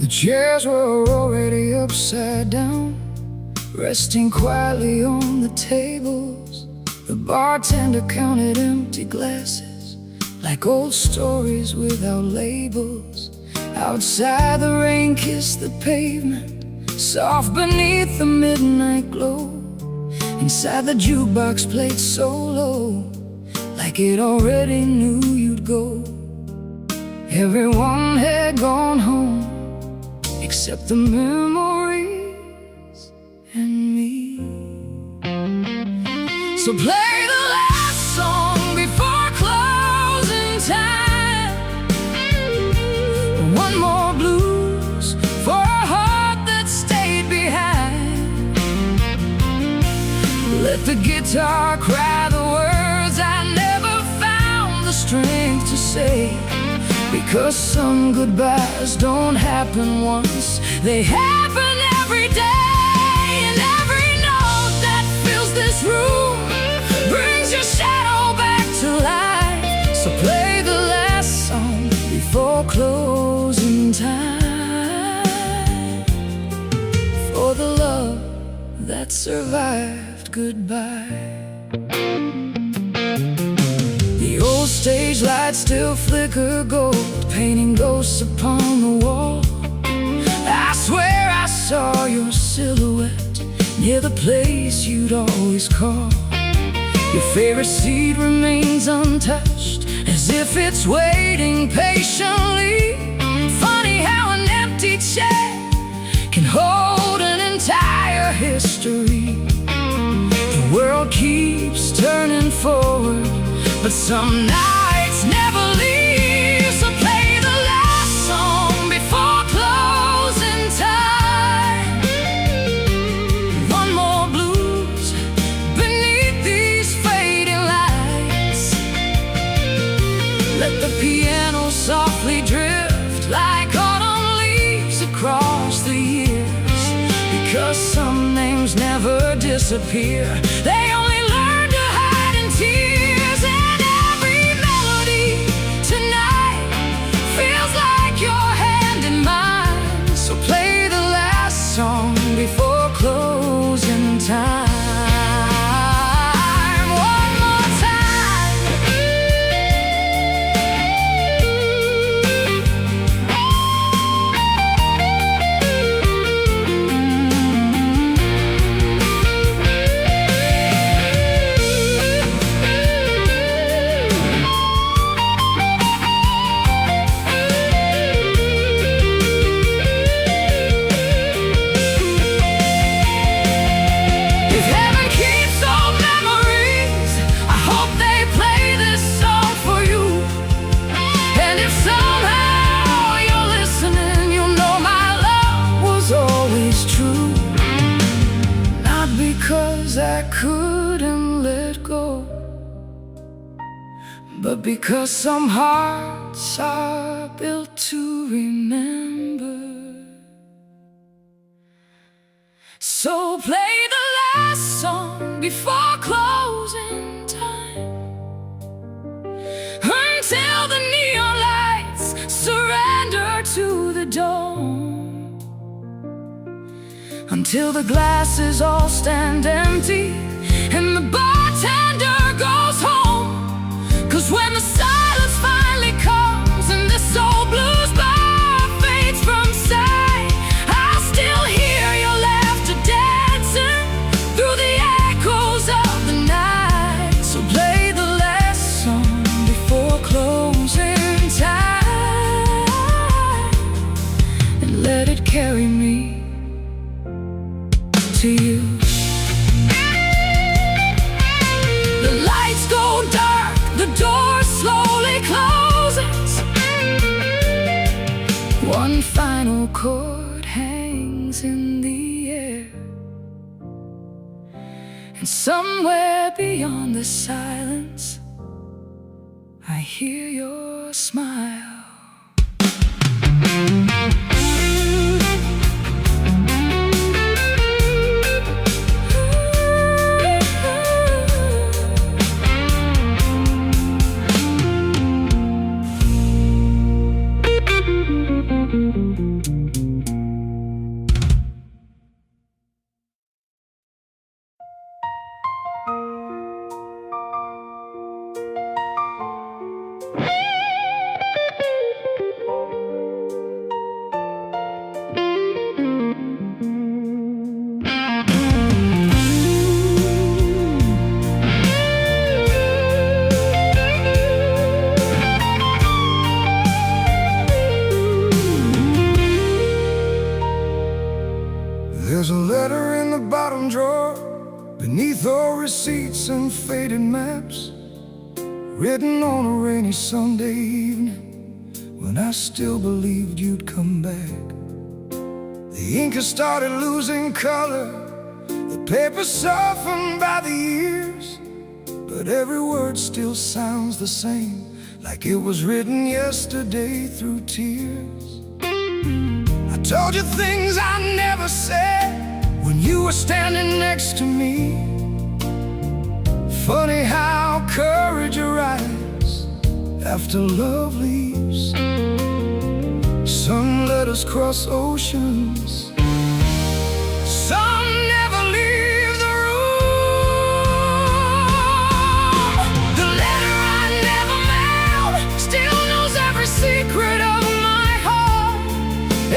The chairs were already upside down, resting quietly on the tables. The bartender counted empty glasses, like old stories without labels. Outside the rain kissed the pavement, soft beneath the midnight glow. Inside the jukebox played solo, like it already knew you'd go. Everyone had gone home, except the memories and me. So play the last song before closing time. One more blues for a heart that stayed behind. Let the guitar cry the words I never found the strength to say. Because some goodbyes don't happen once, they happen every day. And every note that fills this room brings your shadow back to life. So play the last song before closing time, for the love that survived goodbye. The old stage lights still flicker gold, painting ghosts upon the wall. I swear I saw your silhouette near the place you'd always call. Your favorite seat remains untouched, as if it's waiting patiently. Funny how an empty chair can hold an entire history. The world keeps turning forward, but some nights never leave. So play the last song before closing time. One more blues beneath these fading lights. Let the piano softly drift like autumn leaves across the years. Because some names never disappear, they only learn to hide in tears. And every melody tonight feels like your hand in mine. So play the last song before closing time. One more time. If heaven keeps all memories, I hope they play this song for you. And if somehow you're listening, you'll know my love was always true. Not because I couldn't let go, but because some hearts are built to remember. So play the last song before closing time, until the neon lights surrender to the dawn, until the glasses all stand empty and the bartender goes home. 'Cause when the silence finally comes and this old blues bar fades from sight, I'll still hear your laughter dancing through the echoes of the night. So play the last song before closing time, and let it carry me to you. The lights go dark, the door slowly closes. One final chord hangs in the air, and somewhere beyond the silence, I hear your smile. receipts and faded maps, written on a rainy Sunday evening, when I still believed you'd come back. The ink has started losing color, the paper softened by the years, but every word still sounds the same, like it was written yesterday through tears. I told you things I never said when you were standing next to me. Funny how courage arrives after love leaves. Some let us cross oceans, some never leave the room. The letter I never mailed still knows every secret of my heart.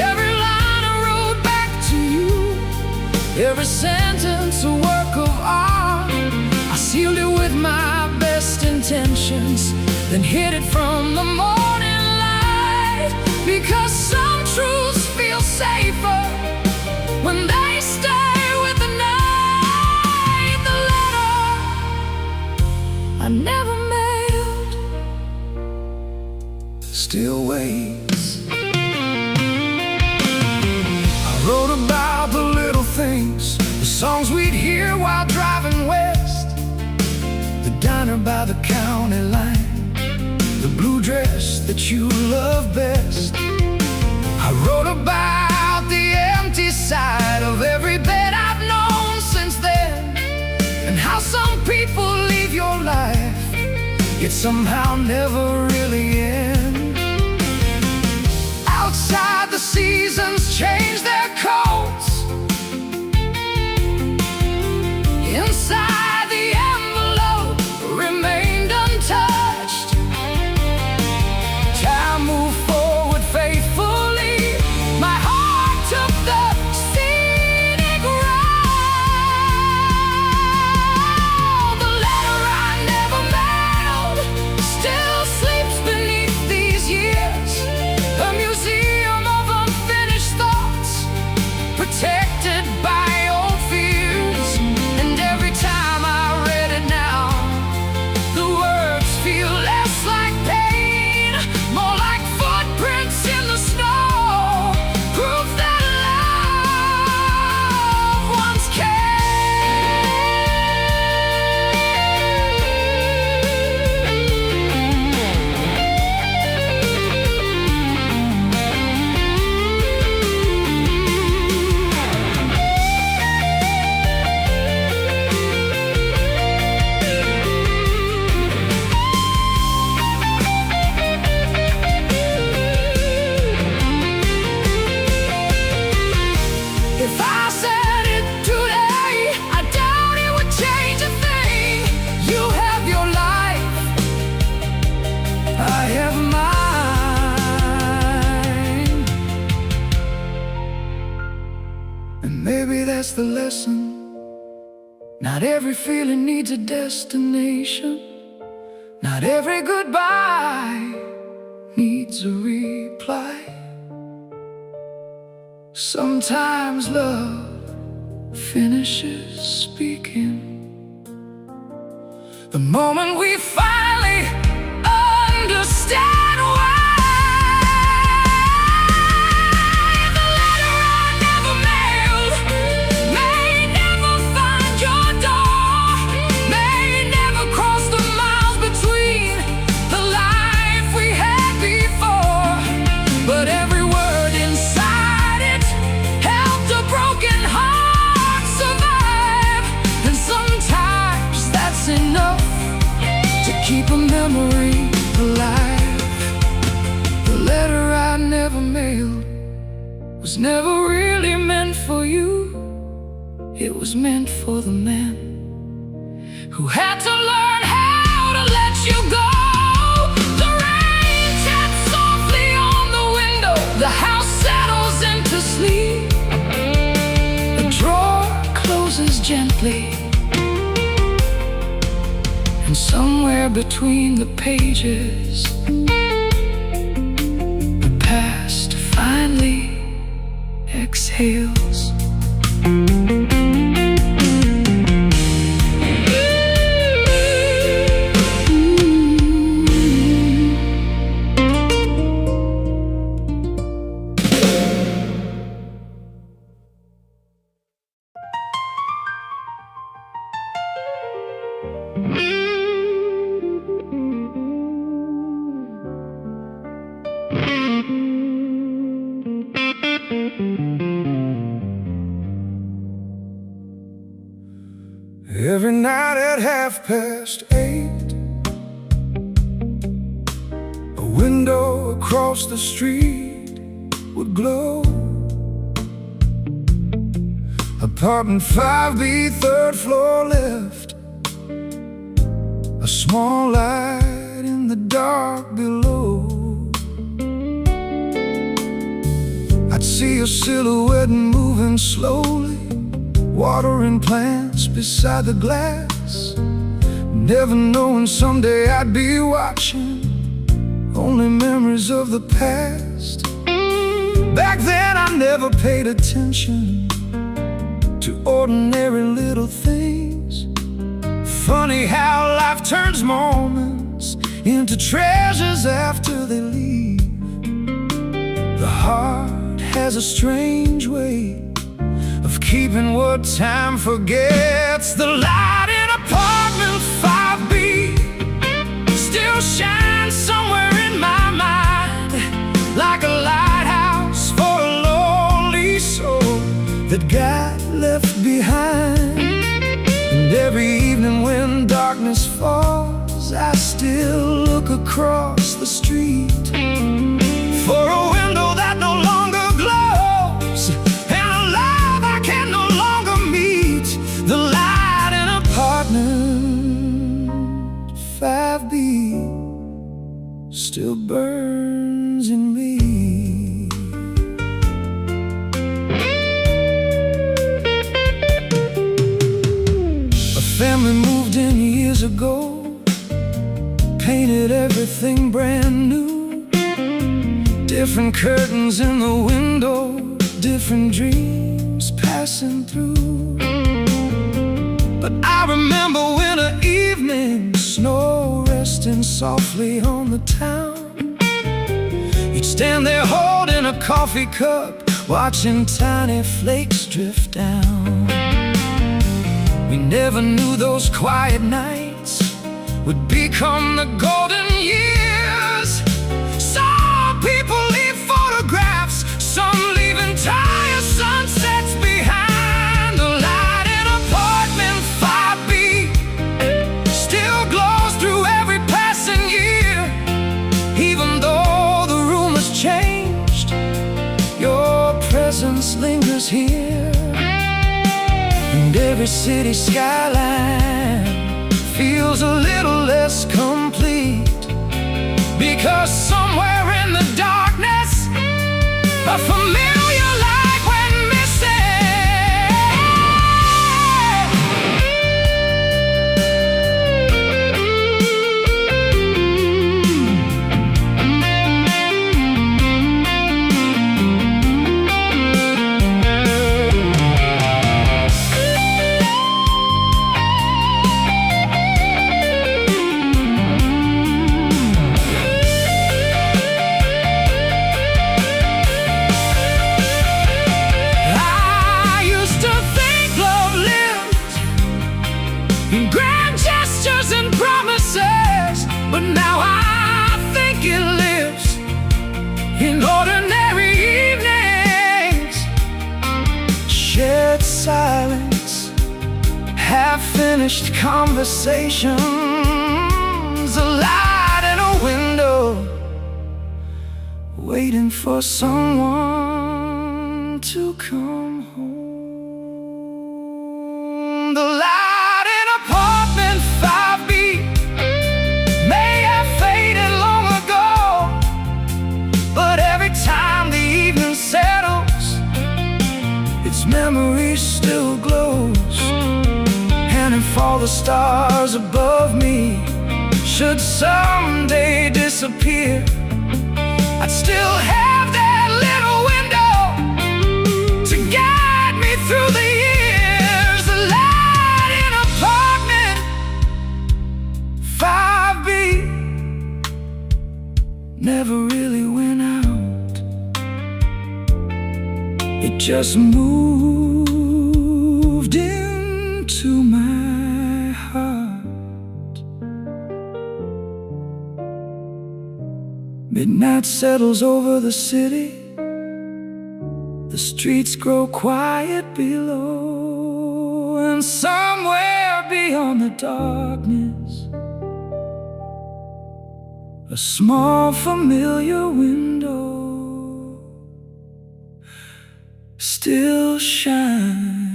Every line I wrote back to you, every sentence a work of art. I sealed it with my best intentions, then hid it from the morning light, because some truths feel safer when they stay with the night. The letter I never mailed still waits. I wrote about the little things, the songs we'd hear while driving west, the diner by the county line, the blue dress that you love best. I wrote about the empty side of every bed I've known since then, and how some people leave your life, yet somehow never really end. Outside the seasons change their coats, inside the envelope remained untouched. Time moved forward faithfully, my heart took the scenic road. The letter I never mailed still sleeps beneath these years, a museum of unfinished thoughts, protected by old fears. And every time I read it now, the words feel less like pain, more like footprints in the snow, proof that love once if I said it today, I doubt it would change a thing. You have your life, I have mine. And maybe that's the lesson. Not every feeling needs a destination. Not every goodbye needs a reply. Sometimes love finishes speaking the moment we finally understand why. The letter I never mailed may never find your door, may never cross the miles between the life we had before, but every word inside it helped a broken heart survive. And sometimes that's enough to keep a memory alive. The letter I never mailed was never really meant for you. It was meant for the man who had to learn how to let you go. The rain taps softly on the window, the house settles into sleep, the drawer closes gently, and somewhere between the pages, the past finally exhales. 8:30. A window across the street would glow. Apartment 5B, third floor left. A small light in the dark below. I'd see your silhouette moving slowly, watering plants beside the glass, never knowing someday I'd be watching. Only memories of the past. Back then I never paid attention to ordinary little things. Funny how life turns moments into treasures after they leave. The heart has a strange way of keeping what time forgets. The light in apartment 5B still shines somewhere in my mind, like a lighthouse for a lonely soul that got left behind. And every evening when darkness falls, I still look across the street for a window that no longer glows, and a love I can no longer meet. The light in apartment 5B still burns in me. A family moved in years ago, painted everything brand new. Different curtains in the window, different dreams passing through. But I remember winter evening, snow resting softly on the town. You'd stand there holding a coffee cup, watching tiny flakes drift down. We never knew those quiet nights would become the golden years. Some people leave photographs, some leave entire sunsets behind. The light in apartment 5B still glows through every passing year. Even though the room has changed, your presence lingers here. And every city skyline feels a little less complete, because somewhere in the darkness a familiar light went grand gestures and promises, but now I think it lives in ordinary evenings. Shared silence, half-finished conversations, a light in a window, waiting for someone to come home. The light memory still glows, and if all the stars above me should someday disappear, I'd still have that little window to guide me through the years. The light in apartment 5B never really went out. It just moved into my heart. Midnight settles over the city. The streets grow quiet below, and somewhere beyond the darkness, a small familiar window still shines.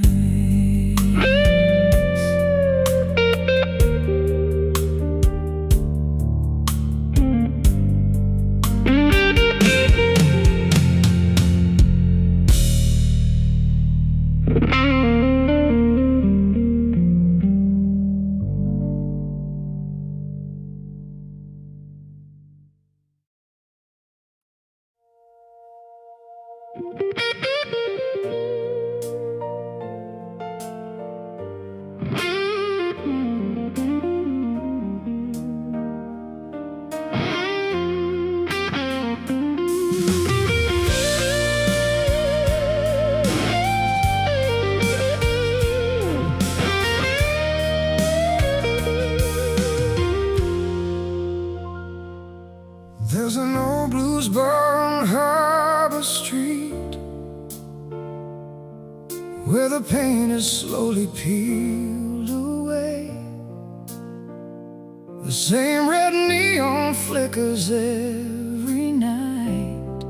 There's an old blues bar on Harbor Street where the paint is slowly peeled away. The same red neon flickers every night,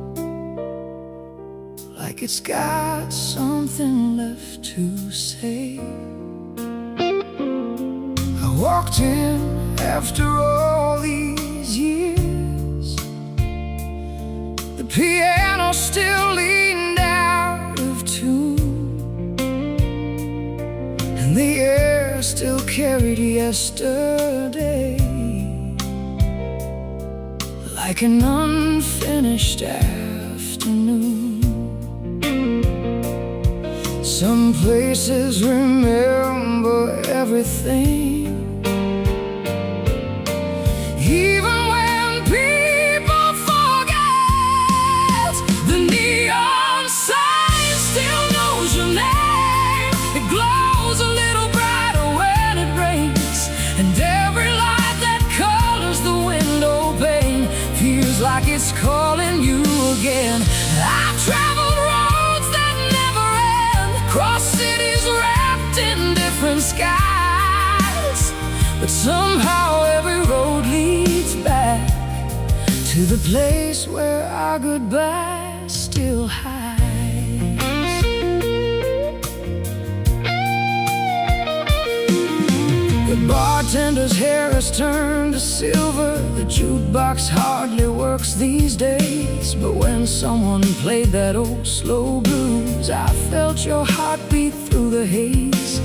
like it's got something left to say. I walked in after all these years. The piano still leaned out of tune, and the air still carried yesterday, like an unfinished afternoon. Some places remember everything, even like it's calling you again. I've traveled roads that never end, cross cities wrapped in different skies, but somehow every road leads back to the place where our goodbye still hides. The bartender's hair has turned to silver. The jukebox hardly works these days, but when someone played that old slow blues, I felt your heartbeat through the haze.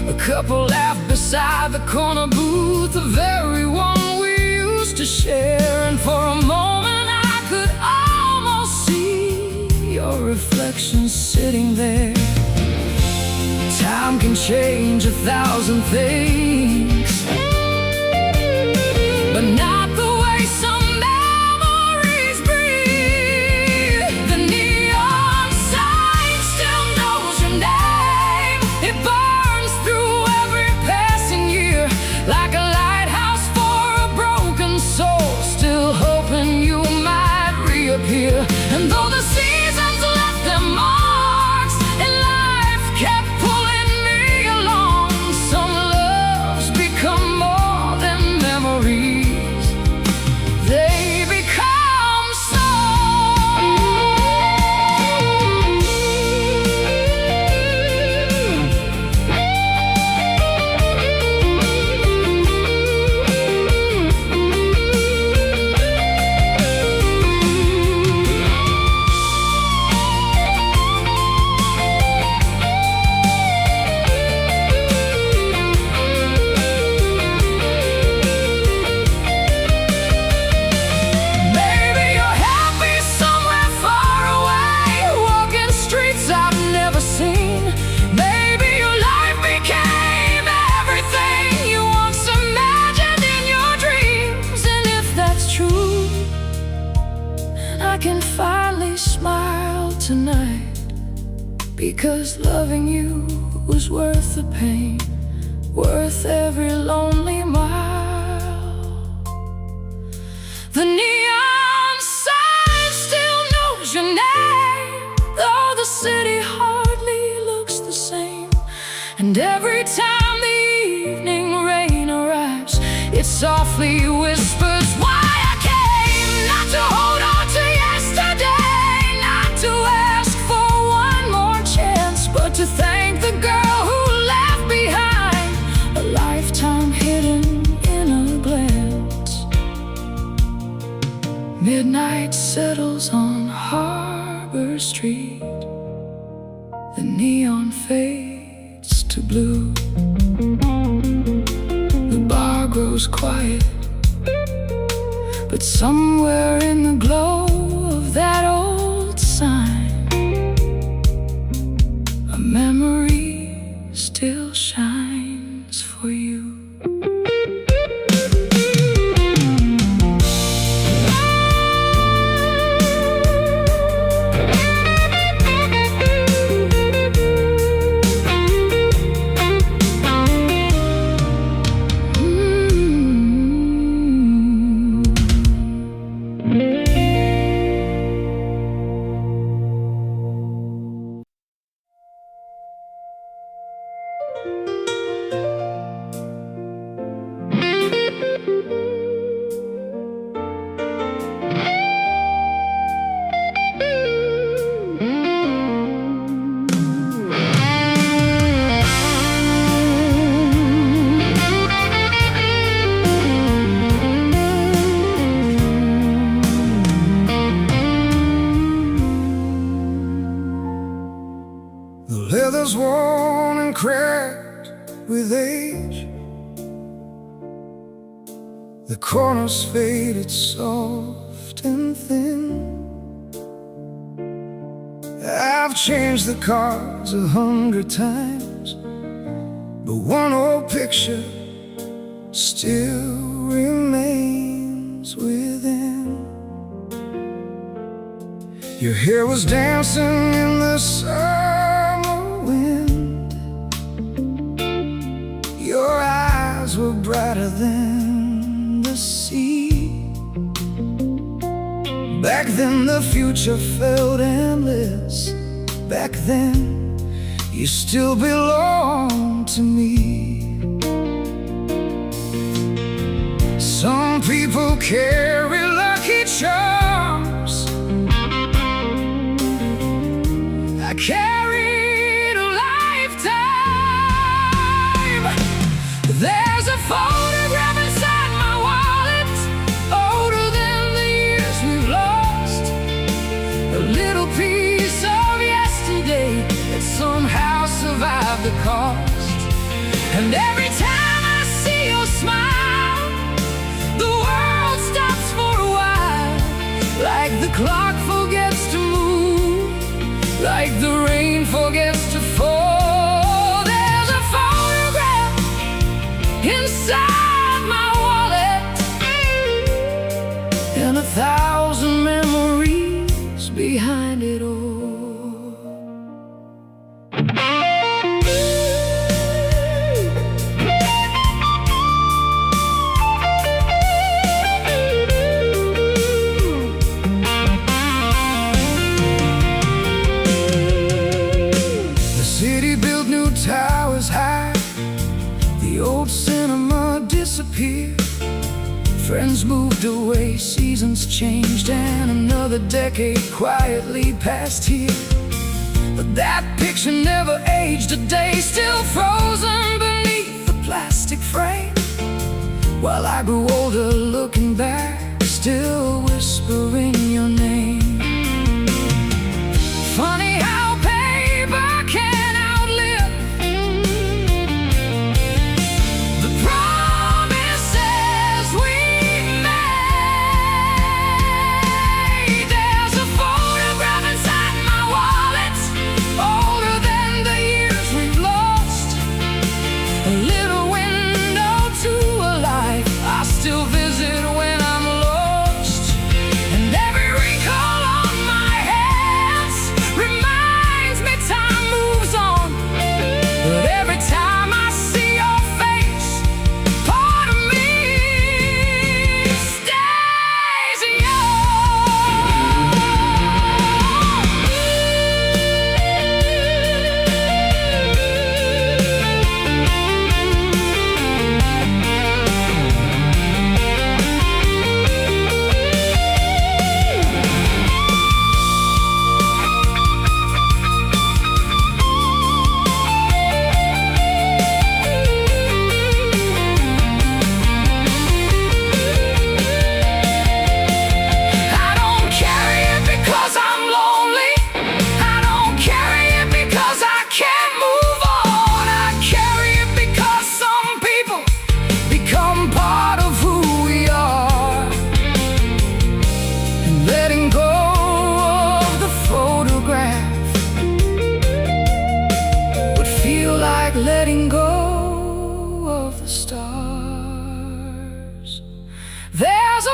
A couple laughed beside the corner booth, the very one we used to share, and for a moment I could almost see your reflection sitting there. Time can change 1,000 things, but not the way some memories breathe. The neon sign still knows your name. It burns through every passing year, like a lighthouse for a broken soul, still hoping you might reappear. And though the seasons left their marks and life kept pulling me along, some loves become more than memories. They become songs. Maybe you're happy somewhere far away, walking streets I've never seen. Maybe your life became everything you once imagined in your dreams. And if that's true, I can finally smile tonight, because loving you was worth the pain, worth every lonely mile. The neon sign still knows your name, though the city hardly looks the same. And every time the night settles on Harbor Street, the neon fades to blue. The bar grows quiet, but somewhere in the glow of that old sign, a memory still shines for you. The leather's worn and cracked with age, the corners faded soft and thin. I've changed the cards 100 times, but one old picture still remains within. Your hair was dancing in the summer wind, your eyes were brighter than the sea. Back then the future felt endless. Back then you still belong to me. Some people carry lucky charms, I carried a lifetime. There's a photograph inside my wallet, older than the years we've lost, a little piece of yesterday that somehow survived the cost. And every time I see your smile, the world stops for a while, like the clock forgets to move, like the rain forgets to fall. There's a photograph inside my wallet, and 1,000 memories behind it all. Towers high, the old cinema disappeared, friends moved away, seasons changed, and another decade quietly passed here. But that picture never aged a day, still frozen beneath the plastic frame. While I grew older, looking back, still whispering your name. Funny how paper can outlive the promises we made. There's a photograph inside my wallet, older than the years we've lost, a little window to a life I still visit when I'm lost. And every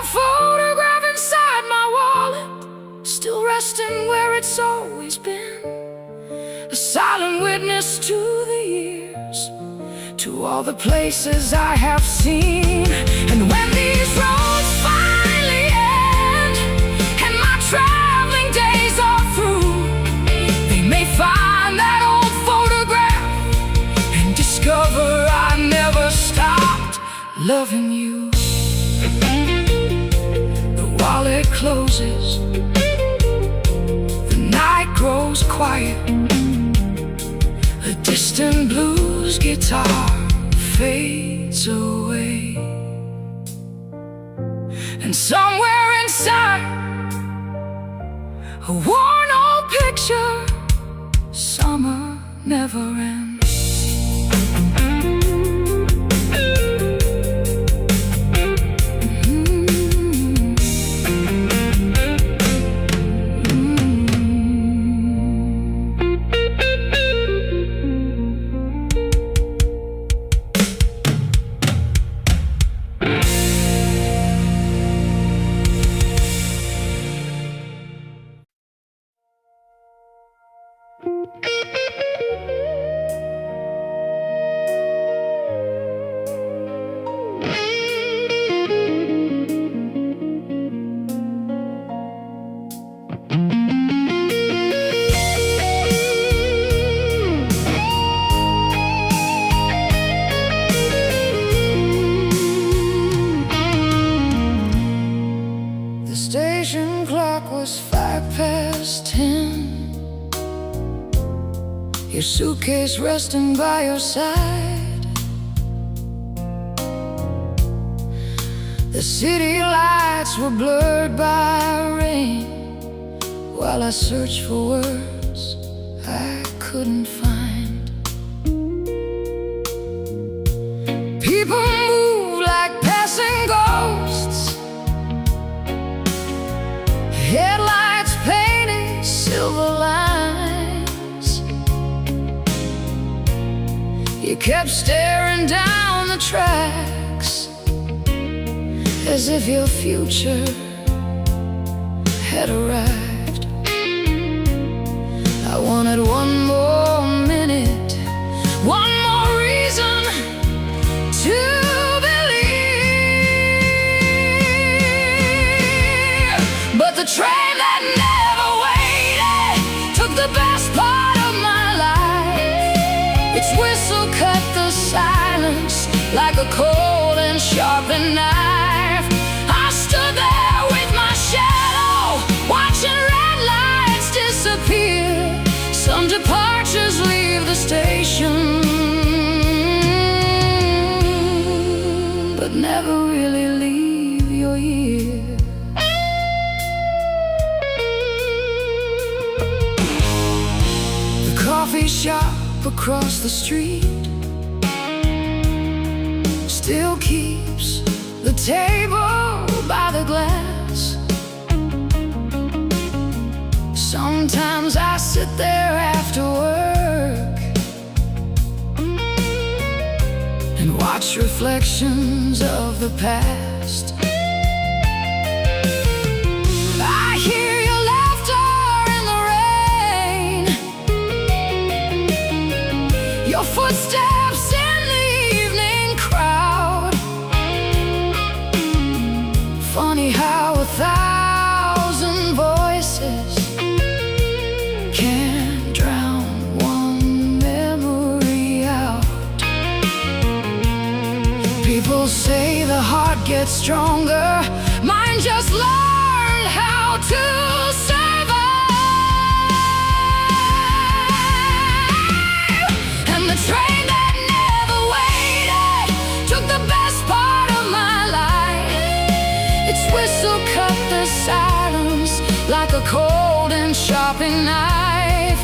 a photograph inside my wallet, still resting where it's always been, a silent witness to the years, to all the places I have seen. And when these roads finally end and my traveling days are through, they may find that old photograph and discover I never stopped loving you. The wallet closes, the night grows quiet, a distant blues guitar fades away, and somewhere inside a worn old picture, summer never ends. The station clock was 10. Your suitcase resting by your side. The city lights were blurred by rain, while I searched for words I couldn't find. People move like passing ghosts, headlights painted silver lines. You kept staring down the tracks as if your future had arrived. I wanted one more minute, one more reason to believe. But the train that never waited took the best part of my life. Its whistle cut the silence like a cold and sharpened knife. I stood there with my shadow, watching red lights disappear. Some departures leave the station, but never really leave your ear. The coffee shop across the street still keeps the table by the glass. Sometimes I sit there after work and watch reflections of the past. I hear your laughter in the rain, your footsteps in the evening crowd. Funny how 1,000 voices can't drown one memory out. People say the heart gets stronger, mine just learned how to survive. And the train that never waited took the best part of my life. Its whistle cut the silence like a cold and sharpened knife.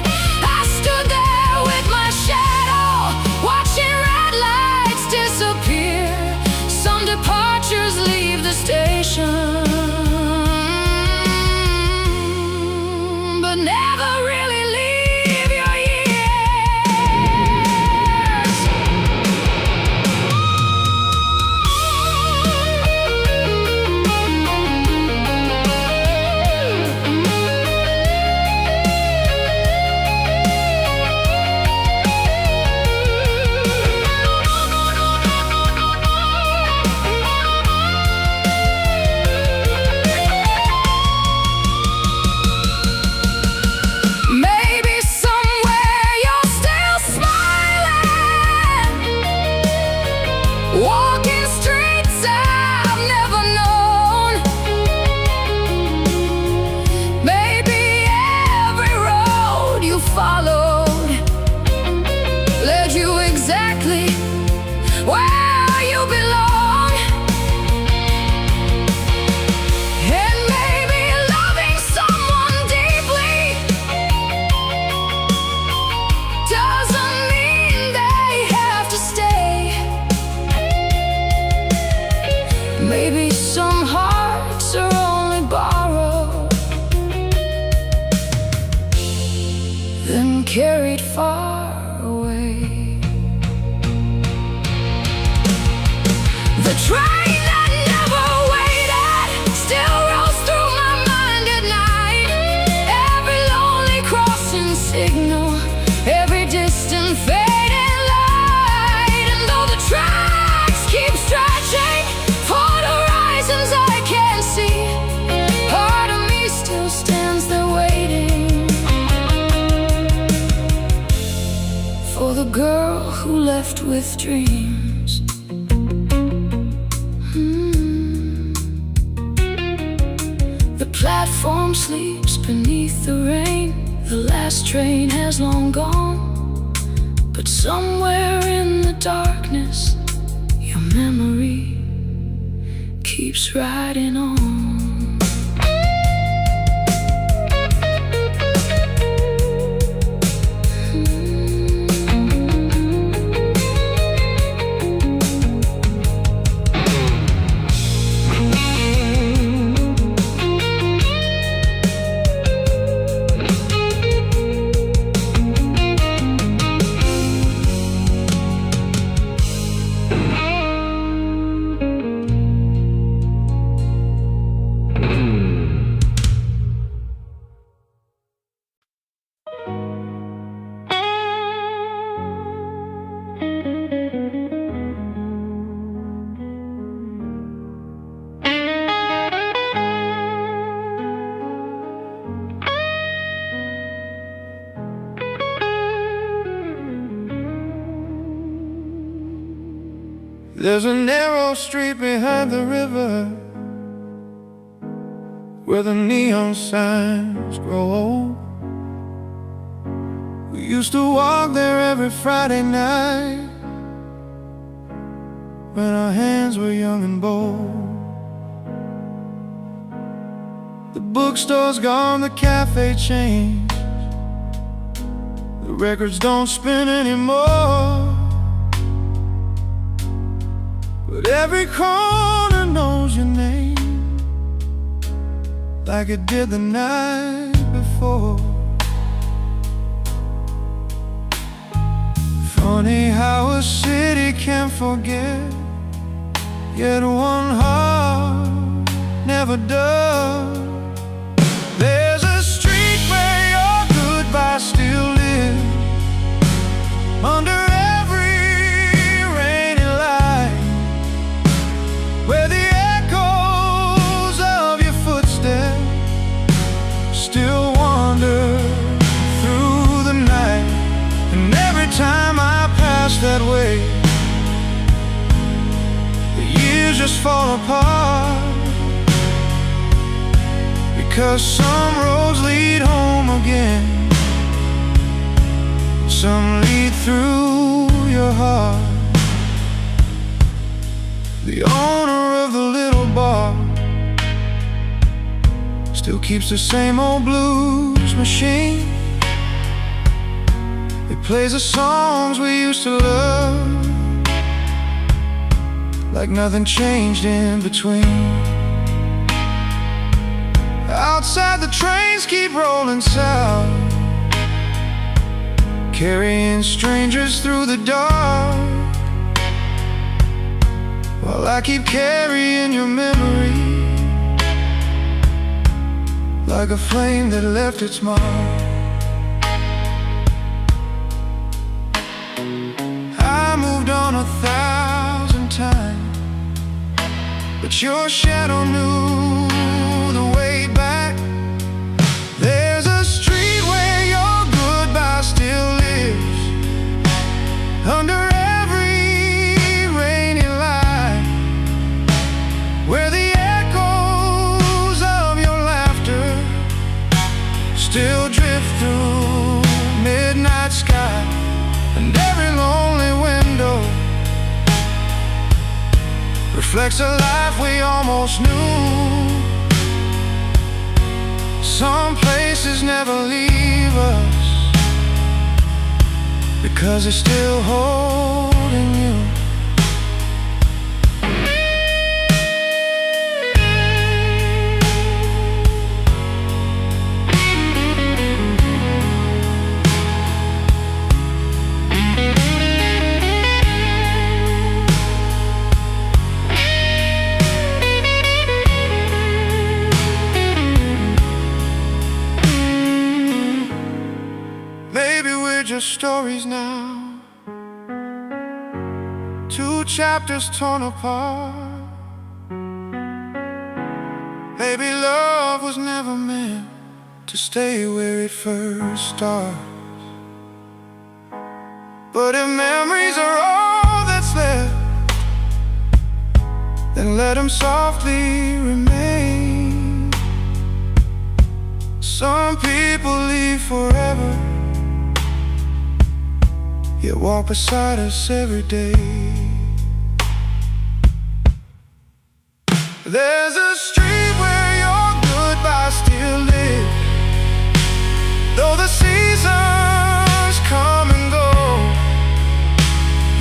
I stood there with my shadow, watching red lights disappear. Some departures leave the station, but never really leave your ears. carried far away. The train that never waited still rolls through my mind at night. Every lonely crossing signal, every distant fading light. And though the tracks keep stretching for the horizons I can't see, part of me still stands there waiting for the girl who left with dreams. The platform sleeps beneath the rain. The last train has long gone, but somewhere in the darkness your memory keeps riding on. There's a narrow street behind the river where the neon signs grow old. We used to walk there every Friday night when our hands were young and bold. The bookstore's gone, the cafe changed, the records don't spin anymore, but every corner knows your name like it did the night before. Funny how a city can forget, yet one heart never does. There's a street where your goodbye still lives, under that way. The years just fall apart, because some roads lead home again, some lead through your heart. The owner of the little bar still keeps the same old blues machine. It plays the songs we used to love, like nothing changed in between. Outside the trains keep rolling south, carrying strangers through the dark, while I keep carrying your memory like a flame that left its mark. On 1,000 times, but your shadow knew the way back. There's a street where your goodbye still lives, under every rainy light, where the echoes of your laughter still drift through midnight sky, and every lonely window reflects a life we almost knew. Some places never leave us, because they're still holding you. your stories now. Two chapters torn apart. Baby, love was never meant to stay where it first starts. But if memories are all that's left, then let them softly remain. Some people leave forever, yet walk beside us every day. There's a street where your goodbye still live, though the seasons come and go,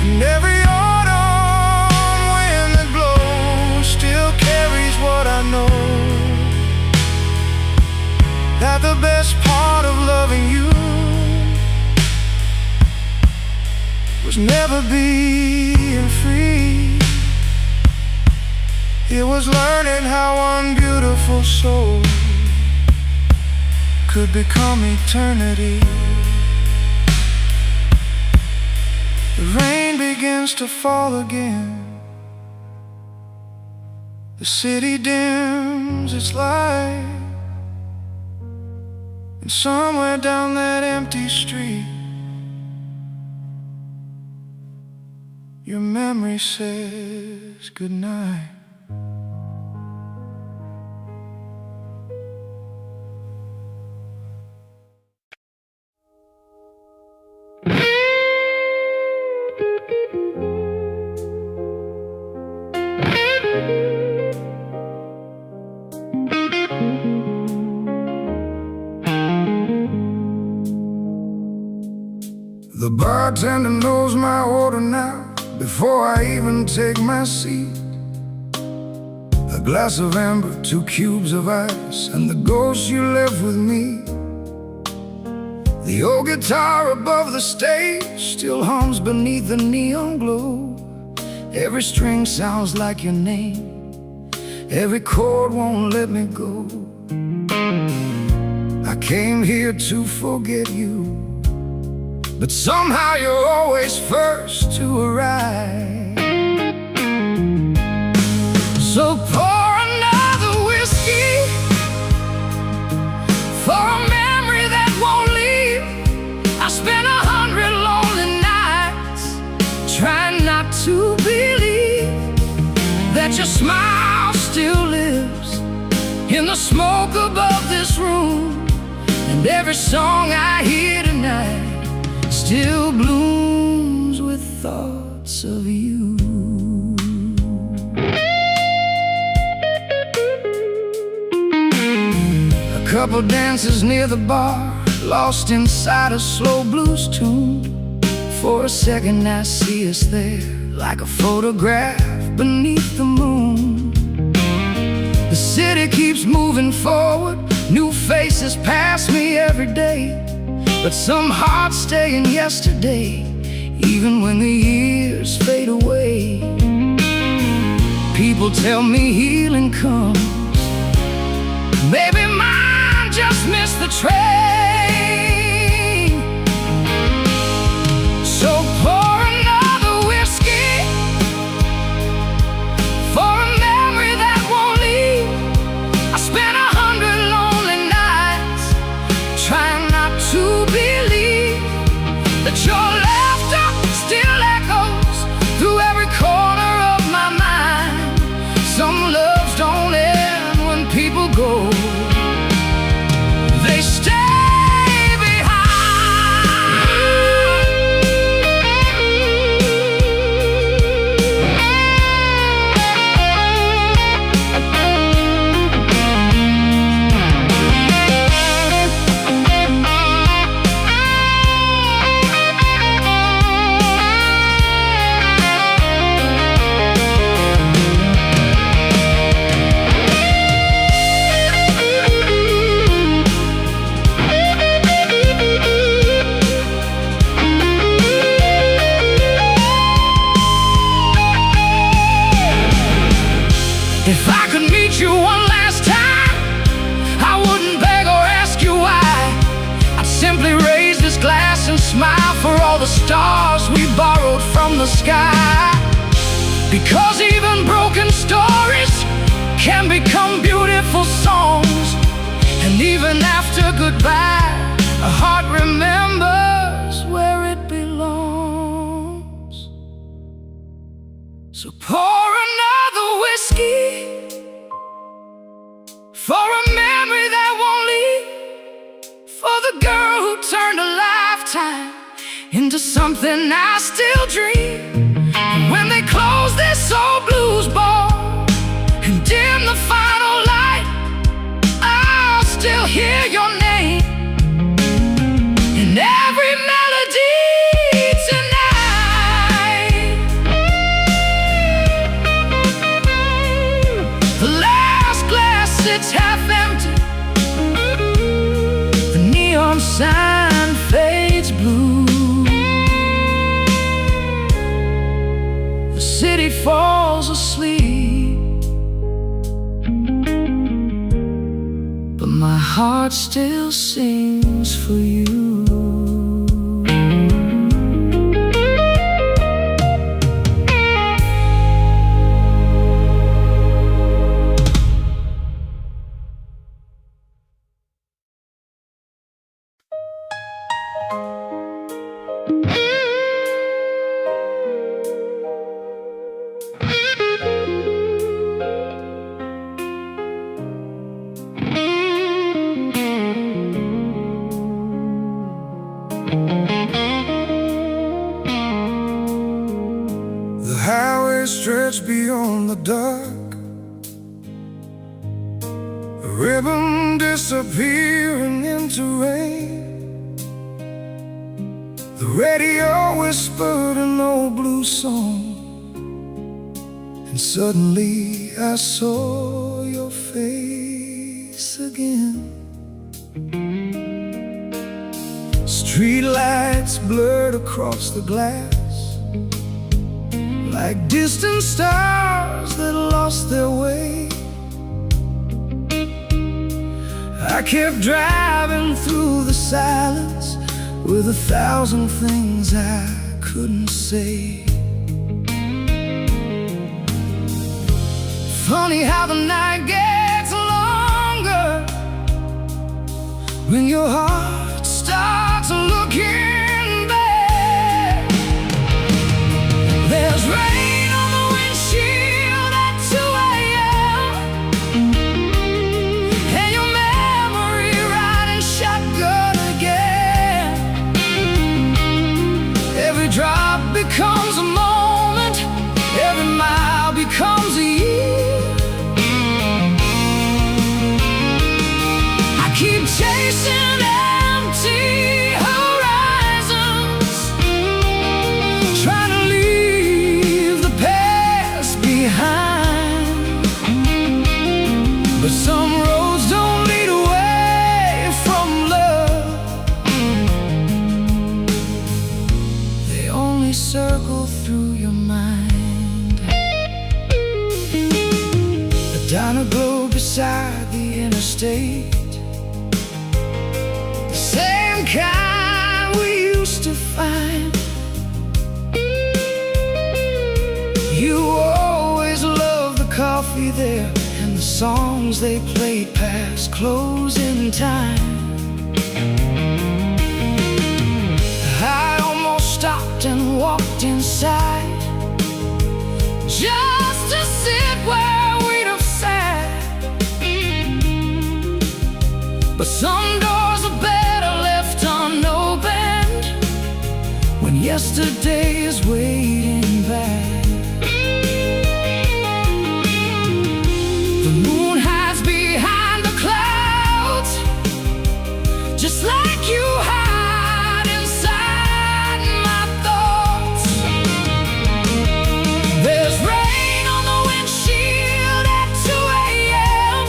and every autumn wind that blows still carries what I know, that the best part of loving you was never being free. It was learning how one beautiful soul could become eternity. The rain begins to fall again. The city dims its light, and somewhere down that empty street, your memory says goodnight. The bartender knows my order now, before I even take my seat. A glass of amber, 2 cubes of ice, and the ghost you left with me. The old guitar above the stage still hums beneath the neon glow. Every string sounds like your name, every chord won't let me go. I came here to forget you, but somehow you're always first to arrive. So pour another whiskey for a memory that won't leave. I spent 100 lonely nights trying not to believe that your smile still lives in the smoke above this room. And every song I hear tonight still blooms with thoughts of you. A couple dances near the bar, lost inside a slow blues tune. For a second I see us there, like a photograph beneath the moon. The city keeps moving forward, new faces pass me every day, but some hearts stay in yesterday, even when the years fade away. People tell me healing comes, maybe mine just missed the train. So pour another whiskey for a memory that won't leave. I spent 100 lonely nights trying not to believe that your laughter still echoes through every corner of my mind. Some loves don't end when people go, they stay. the sky. Because even broken stories can become beautiful songs. And even after goodbye, a heart remembers where it belongs. So pour another whiskey for a memory that won't leave, for the girl who turned a lifetime into something I still dream. And when they close this old blues bar and dim the final light, I'll still hear your name in every melody tonight. The last glass sits half empty, the neon sign fades blue, the city falls asleep, but my heart still sings for you. The highway stretched beyond the dark, a ribbon disappearing into rain. The radio whispered an old blues song, and suddenly I saw your face again. Street lights blurred across the glass, like distant stars that lost their way. I kept driving through the silence with 1,000 things I couldn't say. Funny how the night gets longer when your heart starts looking back. There's rain on the windshield at 2 a.m. and your memory riding shotgun again. Every drop becomes a moment, every mile becomes a year. I keep chasing empty horizons, trying to leave the past behind. But some roads don't lead away from love, they only circle through your mind. The diner glow beside the interstate, the same kind we used to find. You always loved the coffee there and the songs they played past closing time. I almost stopped and walked inside just to sit where we'd have sat. But some doors are better left unopened when yesterday is waiting back. The moon hides behind the clouds, just like you hide inside my thoughts. There's rain on the windshield at 2 a.m.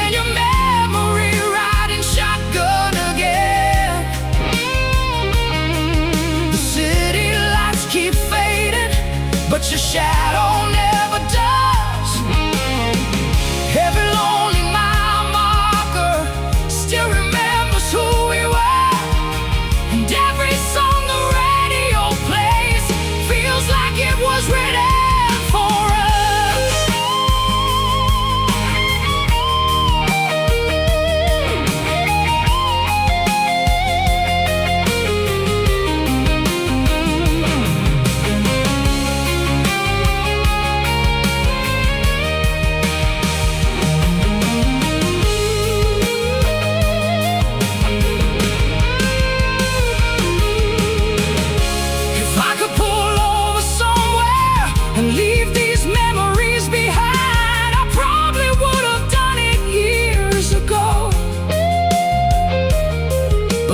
and your memory riding shotgun again. The city lights keep fading, but your shadow never does. Every lonely mile marker still remains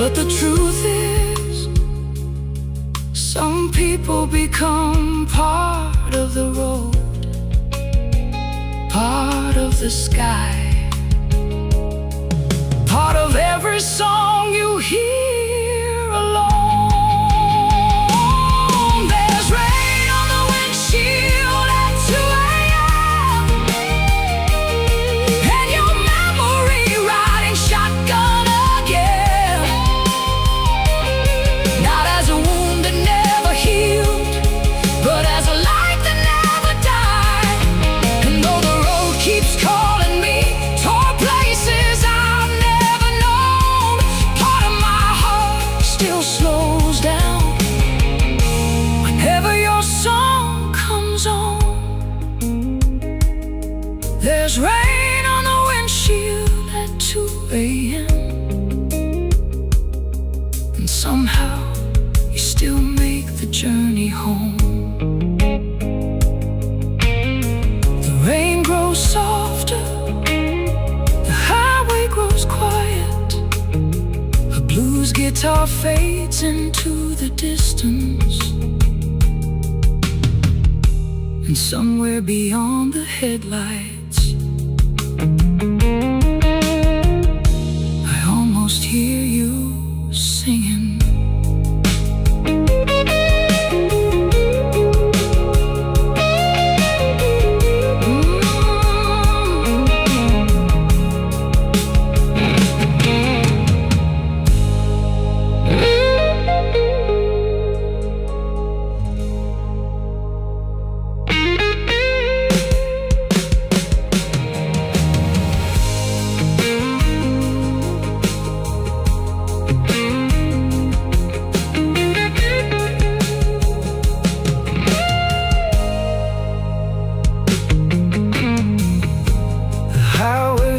But the truth is, some people become part of the road, part of the sky, part of every song you hear alone. There's rain on the windshield at 2 a.m. and your memory riding shotgun again. Not as a wound that never healed, but as a light that never died. And though the road keeps calling me toward places I've never known, part of my heart still slows down whenever your song comes on. There's rain on the windshield at 2 a.m. and somehow you still make the journey home. The rain grows softer, the highway grows quiet, a blues guitar fades into the distance, and somewhere beyond the headlights I almost hear you singing.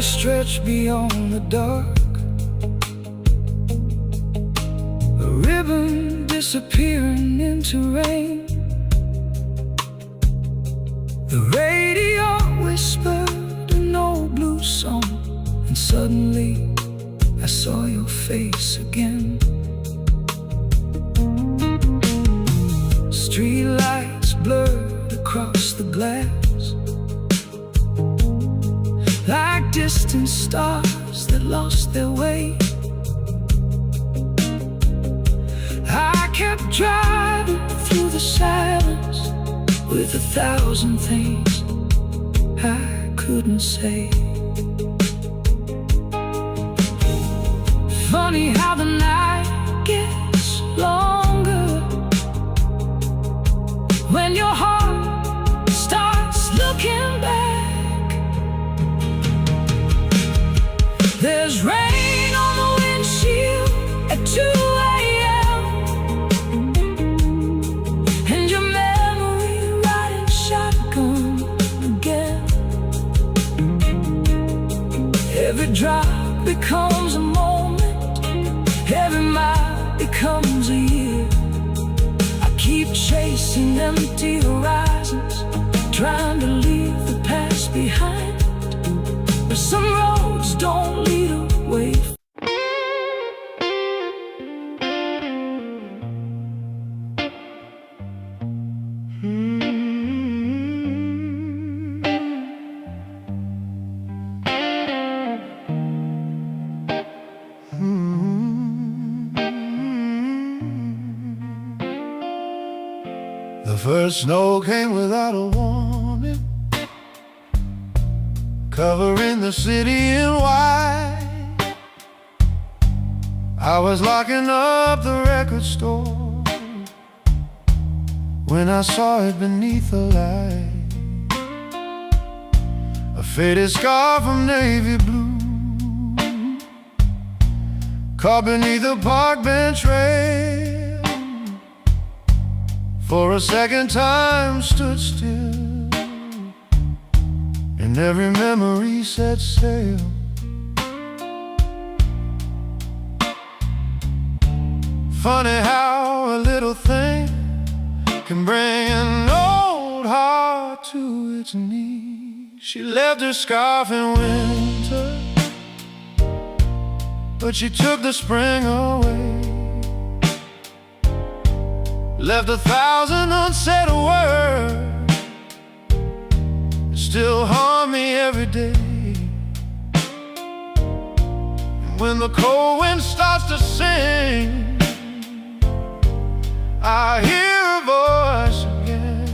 Stretch beyond the dark, a ribbon disappearing into rain. The radio whispered an old blues song, and suddenly I saw your face again. Street lights blurred across the glass like distant stars that lost their way. I kept driving through the silence with 1,000 things I couldn't say. Funny how the night gets longer when your heart starts looking back. There's rain on the windshield at 2 a.m. and your memory riding shotgun again. Every drop becomes a moment, every mile becomes a year. I keep chasing empty horizons, trying to leave the past behind, but some roads don't lead away. The first snow came without a warning, covering the city in white. I was locking up the record store when I saw it beneath the light. A faded scarf from navy blue caught beneath the park bench rail. For a second time stood still, and every memory set sail. Funny how a little thing can bring an old heart to its knees. She left her scarf in winter, but she took the spring away. Left 1,000 unsaid words, still haunt me every day. And when the cold wind starts to sing, I hear her voice again.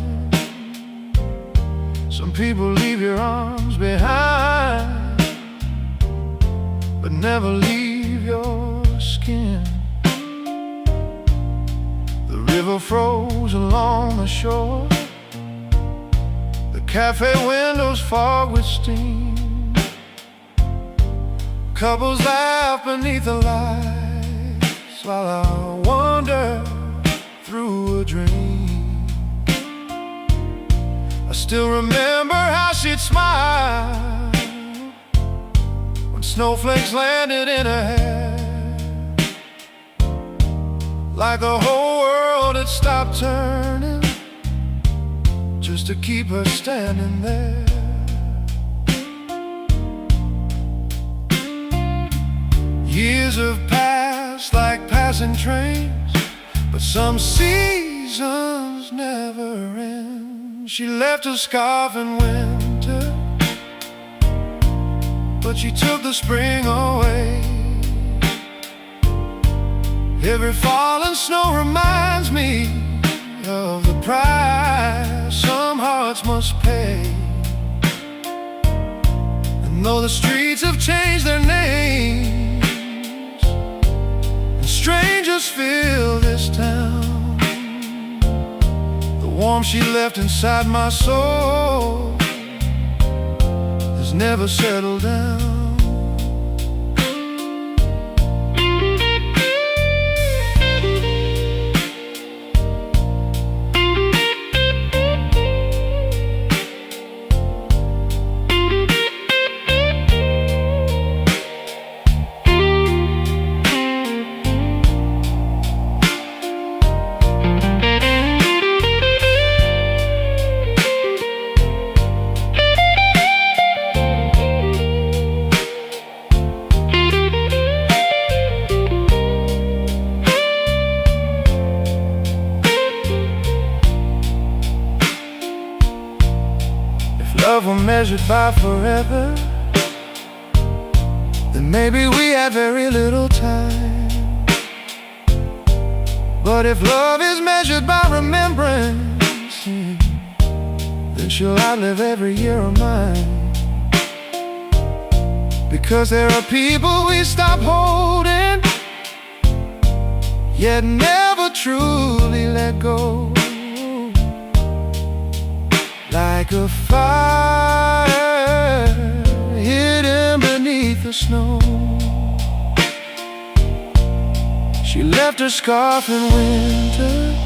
Some people leave your arms behind, but never leave your skin. The river froze along the shore, the cafe windows fog with steam. Couples laugh beneath the lights while I wander through a dream. I still remember how she'd smile when snowflakes landed in her hair, like the whole world had stopped turning just to keep her standing there. Years have passed like passing trains, but some seasons never end. She left her scarf in winter, but she took the spring away. Every falling snow reminds me of the price some hearts must pay. And though the streets have changed their names and strangers fill this town, the warmth she left inside my soul has never settled down. Love were measured by forever, then maybe we had very little time. But if love is measured by remembrance, then she'll outlive every year of mine. Because there are people we stop holding, yet never truly let go. Like a fire hidden beneath the snow, she left her scarf in winter,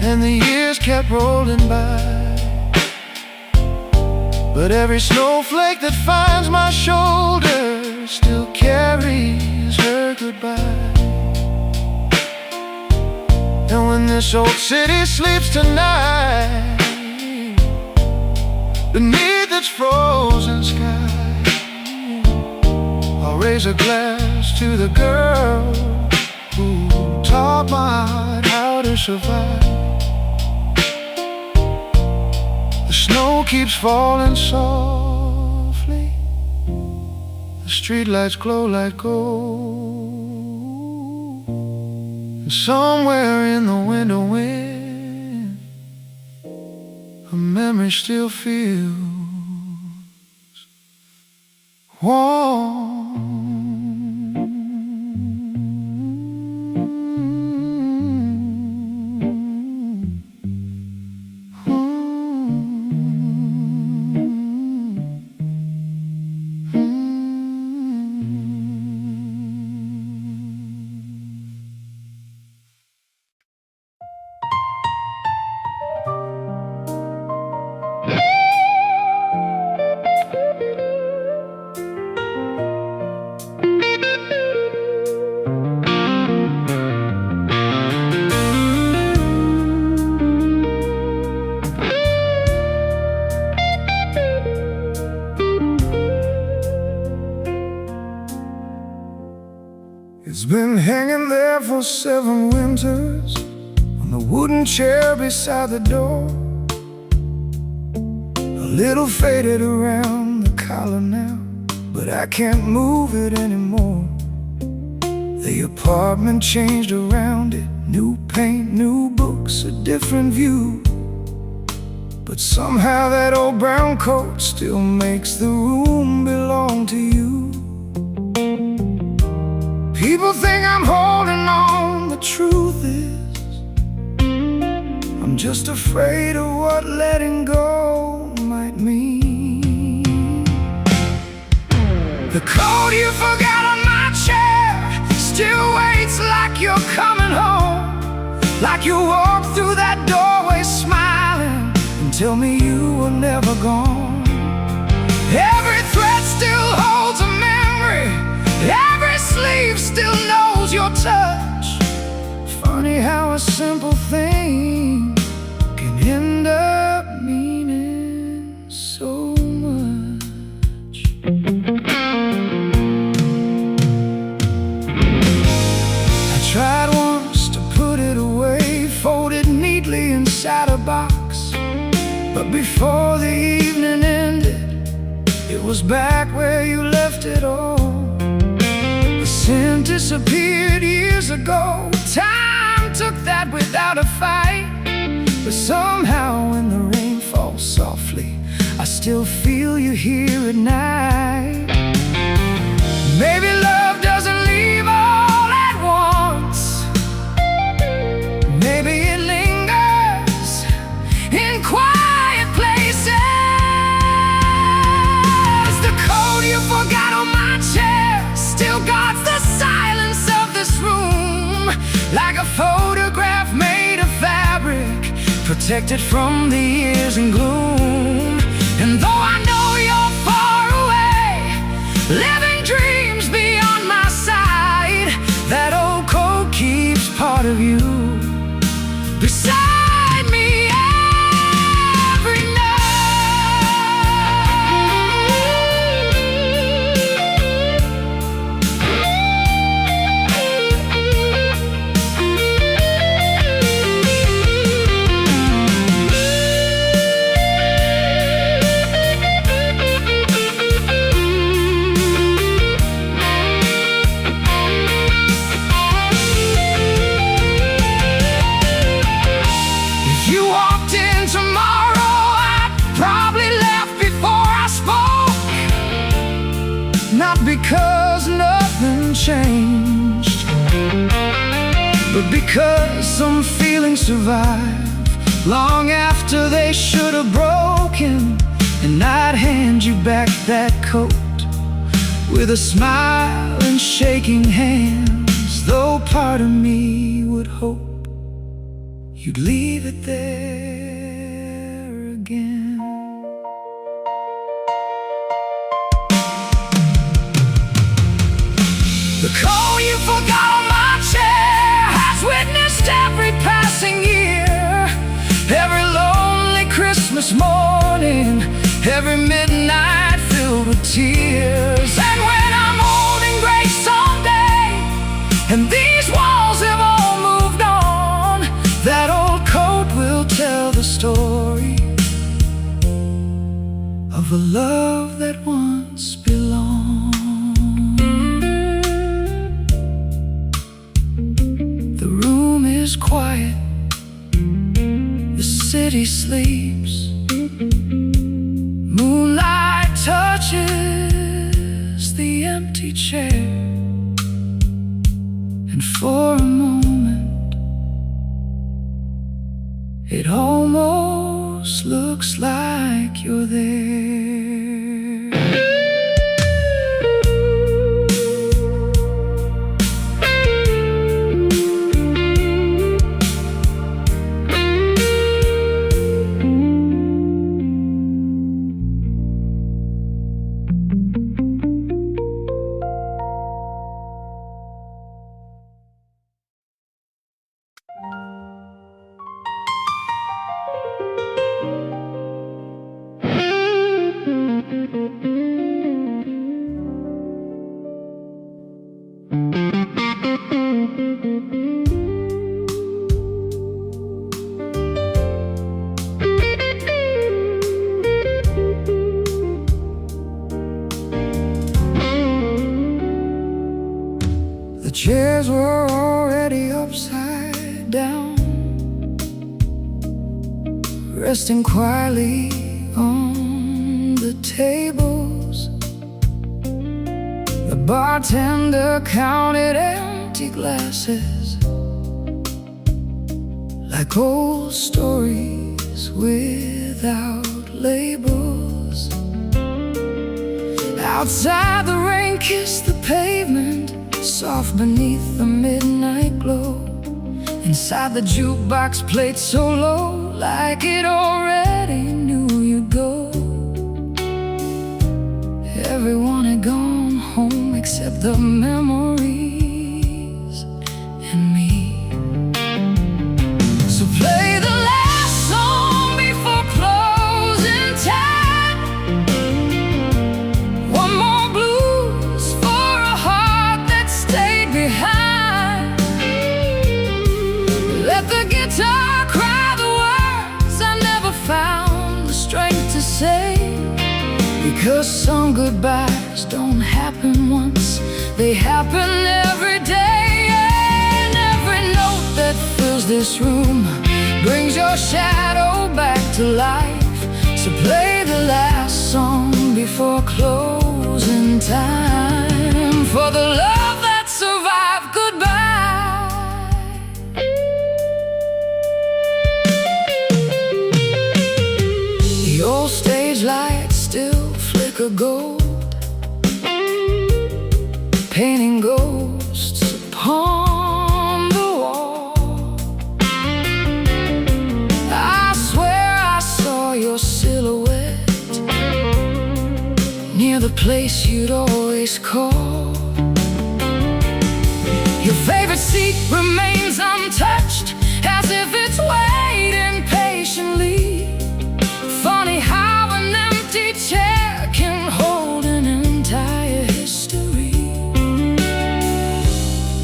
and the years kept rolling by. But every snowflake that finds my shoulder still carries her goodbye. And when this old city sleeps tonight beneath its frozen sky, I'll raise a glass to the girl who taught my heart how to survive. The snow keeps falling softly, the streetlights glow like gold. Somewhere in the winter wind, a memory still feels warm. It's been hanging there for 7 winters on the wooden chair beside the door. A little faded around the collar now, but I can't move it anymore. The apartment changed around it, new paint, new books, a different view. But somehow that old brown coat still makes the room belong to you. People think I'm holding on, the truth is I'm just afraid of what letting go might mean. The coat you forgot on my chair still waits like you're coming home, like you walk through that doorway smiling and tell me you were never gone. Every thread still holds a memory, every sleeve still knows your touch. Funny how a simple thing can end up meaning so much. I tried once to put it away, folded neatly inside a box, but before the evening ended, it was back where you left it all. The scent disappeared years ago, time took that without a fight. But somehow when the rain falls softly, I still feel you here at night. Maybe love doesn't leave all at once, maybe it lingers in quiet places. The coat you forgot on my chair still guards the silence of this room, like a photograph made of fabric, protected from the years and gloom. And though I know you're far away, living dreams beyond my side, that old coat keeps part of you beside me every because nothing changed, but because some feelings survive long after they should have broken. And I'd hand you back that coat with a smile and shaking hands, though part of me would hope you'd leave it there again. The coat you forgot on my chair has witnessed every passing year, every lonely Christmas morning, every midnight filled with tears. And when I'm old and gray someday, and these walls have all moved on, that old coat will tell the story of a love that once belonged. Quiet, the city sleeps, moonlight touches the empty chair, and for a moment it almost looks like you're there. The chairs were already upside down, resting quietly on the tables. The bartender counted empty glasses like old stories without labels. Outside, the rain kissed the pavement, soft beneath the midnight glow. Inside, the jukebox played so low, like it already knew you'd go. Everyone had gone home except the memories and me. So play the last song before closing time. One more blues for a heart that stayed behind. Let the guitar cry the words I never found the strength to say. Because some goodbyes don't happen once, they happen every day. And every note that fills this room brings your shadow back to life. So play the last song before closing time, for the love that survived goodbye. The old stage lights still flicker gold, painting ghosts upon the wall. I swear I saw your silhouette near the place you'd always call. Your favorite seat remains untouched, as if it's waiting patiently. Funny how an empty chair can hold an entire history.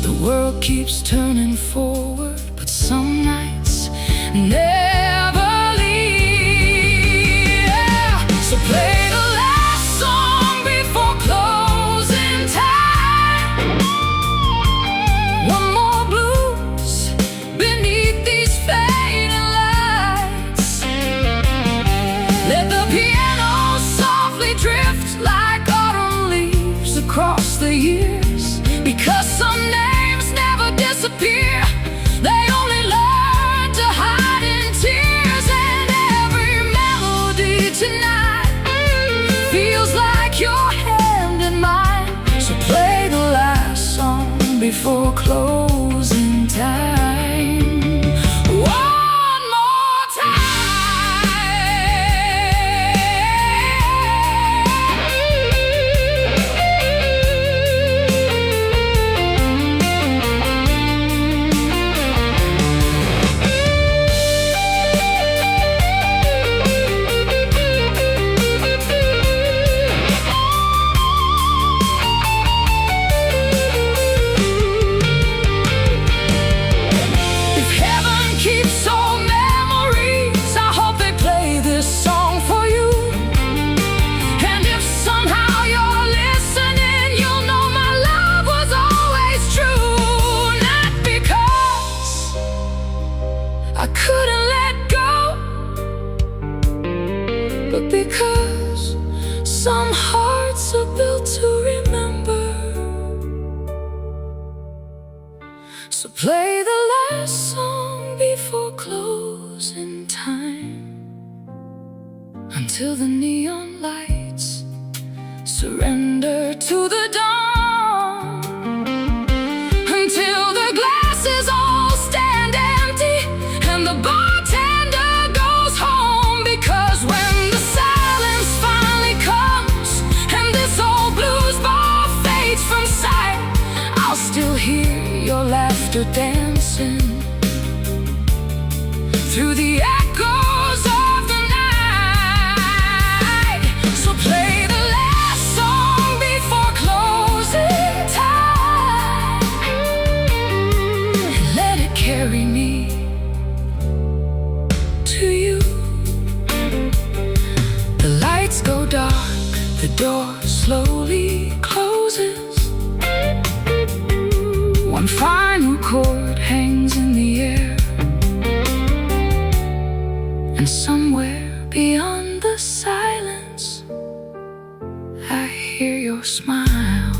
The world keeps turning forward, but some nights never leave. So play the last song before closing time. One more blues beneath these fading lights. Let the piano softly drift like autumn leaves across the years. Because some names never disappear, they only learn to hide in tears. And every melody tonight feels like your hand in mine. So play the last song before closing time. One more If heaven keeps all memories, I hope they play this song for you. And if somehow you're listening, you'll know my love was always true. Not because I couldn't let go, but because some hearts are built to remember. So play the last song before closing time, until the neon lights surrender to the dawn, until the glasses all stand empty and the bartender goes home. Because when the silence finally comes and this old blues bar fades from sight, I'll still hear your laughter dancing through the echoes of the night. So play the last song before closing time, and let it carry me to you. The lights go dark, the door slowly closes. One final chord hangs in the air, and somewhere beyond the silence I hear your smile.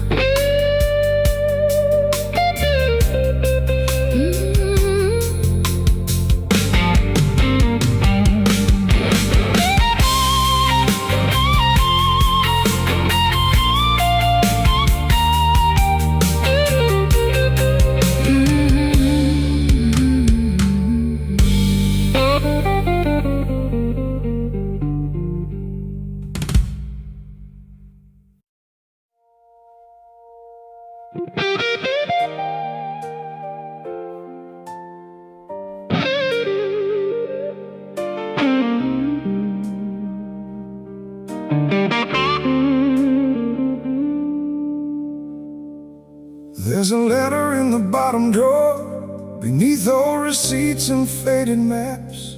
There's a letter in the bottom drawer, beneath old receipts and faded maps,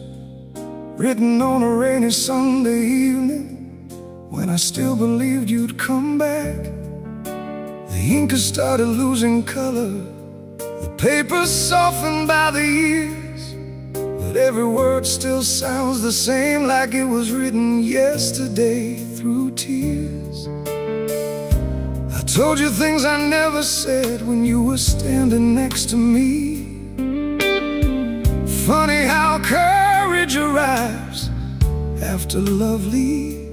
written on a rainy Sunday evening, when I still believed you'd come back. The ink has started losing color, the paper's softened by the years, but every word still sounds the same, like it was written yesterday through tears. I told you things I never said when you were standing next to me. Funny how courage arrives after love leaves.